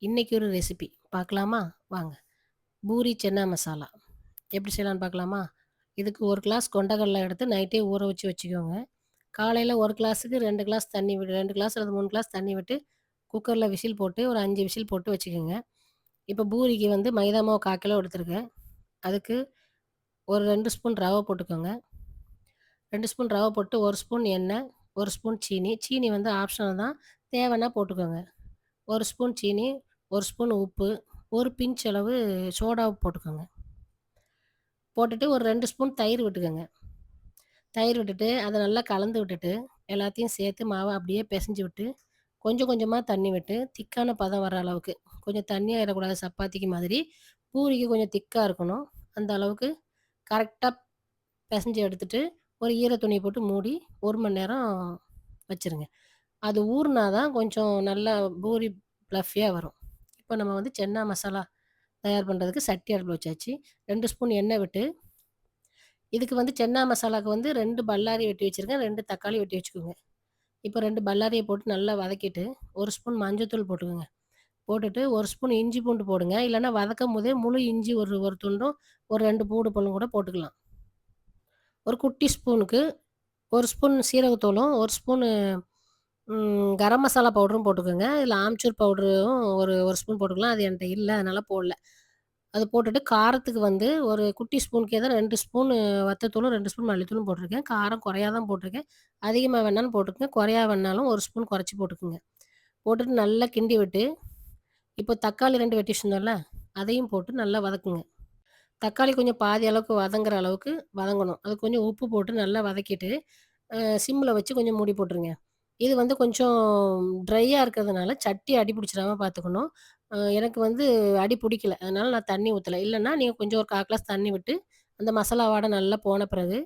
இன்னைக்கு ஒரு ரெசிபி பார்க்கலாமா? வாங்க. பூரி சென்னா மசாலா எப்படி செய்யலான்னு பார்க்கலாமா? இதுக்கு 1 கிளாஸ் கொண்டைக்கடல எடுத்து நைட்டே ஊற வச்சு வச்சுக்கோங்க. காலையில 1 கிளாஸுக்கு 2 கிளாஸ் தண்ணி விடு 2 கிளாஸ் அல்லது 3 கிளாஸ் தண்ணி விட்டு குக்கர்ல விசில் போட்டு ஒரு 5 விசில் போட்டு வச்சுக்கோங்க. இப்போ பூரிக்கு வந்து மைதா மாவு 1/4 கிலோ எடுத்துருக்கேன். அதுக்கு ஒரு 2 ஸ்பூன் ரவை போட்டுக்கோங்க. 2 ஸ்பூன் ரவை போட்டு 1 ஸ்பூன் எண்ணெய், 1 ஸ்பூன் சீனி. சீனி வந்து ஆப்ஷனல் தான். தேவைன்னா போட்டுக்கோங்க. 1 ஸ்பூன் சீனி, 1 ஸ்பூன் உப்பு, ஒரு பிஞ்ச் அளவு சோடா உப்பு போட்டுக்கோங்க. போட்டுட்டு ஒரு 2 ஸ்பூன் தயிர் விட்டுக்கோங்க. தயிர் விட்டுட்டு, அத நல்லா கலந்து விட்டுட்டு, எல்லாத்தையும் சேர்த்து மாவ அப்படியே பெசஞ்சு விட்டு, கொஞ்சம் கொஞ்சமா தண்ணி விட்டு, திக்கான பதம் வர அளவுக்கு. கொஞ்சம் தண்ணியா ஆயிறக்கூடாது சப்பாத்திக்கு மாதிரி. பூரிக்கு கொஞ்சம் திக்கா இருக்கணும். அந்த அளவுக்கு கரெக்ட்டா பெசஞ்சு எடுத்துட்டு, ஒரு ஈர துணிய போட்டு மூடி 1 மணி நேரம் வச்சுருங்க. அது ஊறுனா தான் கொஞ்சம் நல்லா பூரி ஃப்ளஃபியா வரும். இப்போ நம்ம வந்து சென்னா மசாலா தயார் பண்ணுறதுக்கு சட்டி அடுப்புல வச்சாச்சு. 2 ஸ்பூன் எண்ணெய் விட்டு, இதுக்கு வந்து சென்னா மசாலாவுக்கு வந்து 2 பல்லாரி வெட்டி வச்சிருக்கேன். 2 தக்காளி வெட்டி வச்சுக்கோங்க. இப்போ 2 பல்லாரிய போட்டு நல்லா வதக்கிட்டு, 1 ஸ்பூன் மஞ்சத்தூள் போட்டுக்கோங்க. போட்டுட்டு 1 ஸ்பூன் இஞ்சி பூண்டு போடுங்க. இல்லன்னா வதக்கும்போதே முழு இஞ்சி ஒரு ஒரு துண்டும், ஒரு 2 பூண்டு பல்லும் கூட போட்டுக்கலாம். ஒரு குட்டி ஸ்பூனுக்கு 1 ஸ்பூன் சீரகத்தூளும், 1 ஸ்பூனு கரம் மசாலா பவுடரும் போட்டுக்கோங்க. இதில ஆம்ச்சூர் பவுடரும் ஒரு ஸ்பூன் போட்டுக்கலாம். அது என்ட்ட இல்ல. அதனால போடல. அது போட்டுட்டு காரத்துக்கு வந்து ஒரு குட்டி ஸ்பூனுக்கு ஏதோ 2 ஸ்பூனு வத்தத்தூளும், 2 ஸ்பூன் மல்லித்தூளும் போட்டிருக்கேன். காரம் குறையா தான் போட்டிருக்கேன். அதிகமா வேணாலும் போட்டுக்கங்க. குறையா வேணாலும் 1 ஸ்பூன் குறைச்சு போட்டுக்கங்க. போட்டுட்டு நல்லா கிண்டி விட்டு, இப்போ தக்காளி 2 வெட்டி வச்சிருந்தோம்ல, அதையும் போட்டு நல்லா வதக்குங்க. தக்காளி கொஞ்சம் பாதி அளவுக்கு வதங்குற அளவுக்கு வதங்கணும். அது கொஞ்சம் உப்பு போட்டு நல்லா வதக்கிட்டு, சிம்ல வச்சு கொஞ்சம் மூடி போட்டுருங்க. இது வந்து கொஞ்சம் ட்ரையா இருக்கிறதுனால சட்டி அடி பிடிச்சிடாம பார்த்துக்கணும். எனக்கு வந்து அடி பிடிக்கல. அதனால நான் தண்ணி ஊத்தல. இல்லன்னா நீங்க கொஞ்சம் ஒரு 1/4 கிளாஸ் தண்ணி விட்டு, அந்த மசாலா வாடை நல்லா போன பிறகு,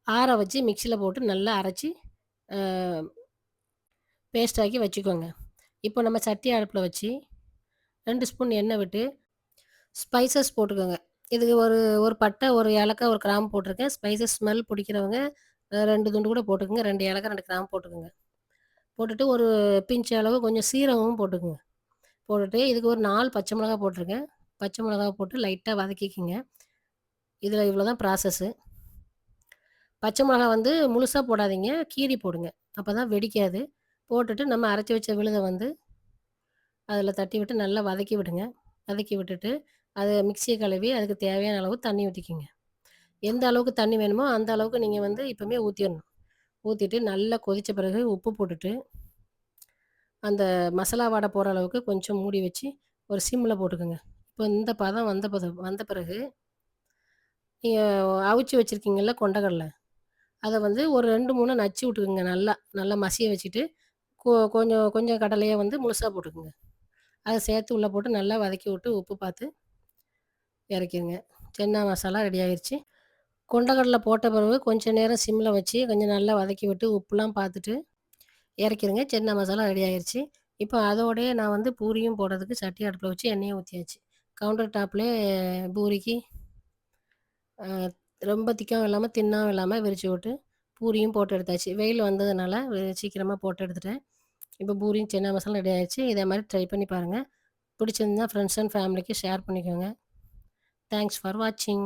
ஆற வச்சு மிக்ஸியில போட்டு நல்லா அரைச்சு, அ பேஸ்ட் ஆக்கி வச்சுக்கோங்க. இப்போ நம்ம சட்டி அடுப்புல வச்சு 2 ஸ்பூன் எண்ணெய் விட்டு, ஸ்பைசஸ் போட்டுக்கோங்க. இதுக்கு ஒரு ஒரு பட்டை, ஒரு ஏலக்காய், ஒரு கிராம்பு போட்டிருக்கேன். ஸ்பைசஸ் ஸ்மெல் பிடிக்கிறவங்க 2 துண்டு கூட போட்டுக்கங்க. 2 ஏலக்காய், 2 கிராம்பு போட்டுக்கங்க. போட்டுட்டு ஒரு பிஞ்ச் அளவு கொஞ்சம் சீரகமும் போட்டுக்கங்க. போட்டுட்டு இதுக்கு ஒரு 4 பச்சை மிளகா போட்டிருக்கேன். பச்சை மிளகா போட்டு லைட்டா வதக்கிக்கங்க. இதில இவ்வளோ தான் ப்ராசஸு. பச்சை மிளகா வந்து முழுசா போடாதீங்க. கீறி போடுங்க. அப்பதான் வெடிக்காது. போட்டுட்டு நம்ம அரைச்சு வச்ச விழுத வந்து அதில தட்டி விட்டு நல்லா வதக்கி விடுங்க. வதக்கி விட்டுட்டு, அத மிக்ஸிய கழுவி அதுக்கு தேவையான அளவு தண்ணி ஊத்திக்கங்க. எந்த அளவுக்கு தண்ணி வேணுமோ, அந்த அளவுக்கு நீங்க வந்து இப்பமே ஊத்திறணும். ஊத்திட்டு நல்லா கொதிச்ச பிறகு உப்பு போட்டுட்டு, அந்த மசாலா வாடை போற அளவுக்கு கொஞ்சம் மூடி வச்சு, ஒரு சிம்ல போட்டுக்கங்க. இப்போ இந்த பதம் வந்த பிறகு, நீங்க அவிச்சு வச்சிருக்கீங்கல்ல கொண்டைக்கடல, அத வந்து ஒரு 2, 3 நச்சு விட்டுக்குங்க நல்லா. நல்லா மசிய வச்சுட்டு, கொஞ்சம் கொஞ்சம் கடலைய வந்து முழுசா போட்டுக்குங்க. அத சேர்த்து உள்ள போட்டு நல்லா வதக்கி விட்டு, உப்பு பார்த்து இறக்கிருங்க. சென்னா மசாலா ரெடி ஆயிருச்சு. கொண்டைக்கடல போட்ட பிறகு கொஞ்சம் நேரம் சிம்ல வச்சு, கொஞ்சம் நல்லா வதக்கி விட்டு, உப்புலாம் பார்த்துட்டு இறக்கிருங்க. சென்னா மசாலா ரெடி ஆயிருச்சு. இப்போ அதோடயே நான் வந்து பூரியும் போடுறதுக்கு சட்டி அடுப்புல வச்சு எண்ணெயும் ஊத்தியாச்சு. கவுண்டர் டாப்லயே பூரிக்கு அ ரொம்ப திக்காவும் இல்லாம, தின்னாவும் இல்லாம விரிச்சு விட்டு, பூரியும் போட்டு எடுத்தாச்சு. வெயில் வந்ததுனால சீக்கிரமா போட்டு எடுத்துட்டேன். இப்போ பூரியும் சென்னா மசாலா ரெடி ஆயிருச்சு. இதே மாரி ட்ரை பண்ணி பாருங்க. பிடிச்சிருந்தா ஃப்ரெண்ட்ஸ் அண்ட் ஃபேமிலிக்கு ஷேர் பண்ணிக்கோங்க. தேங்க்ஸ் ஃபார் வாட்சிங்.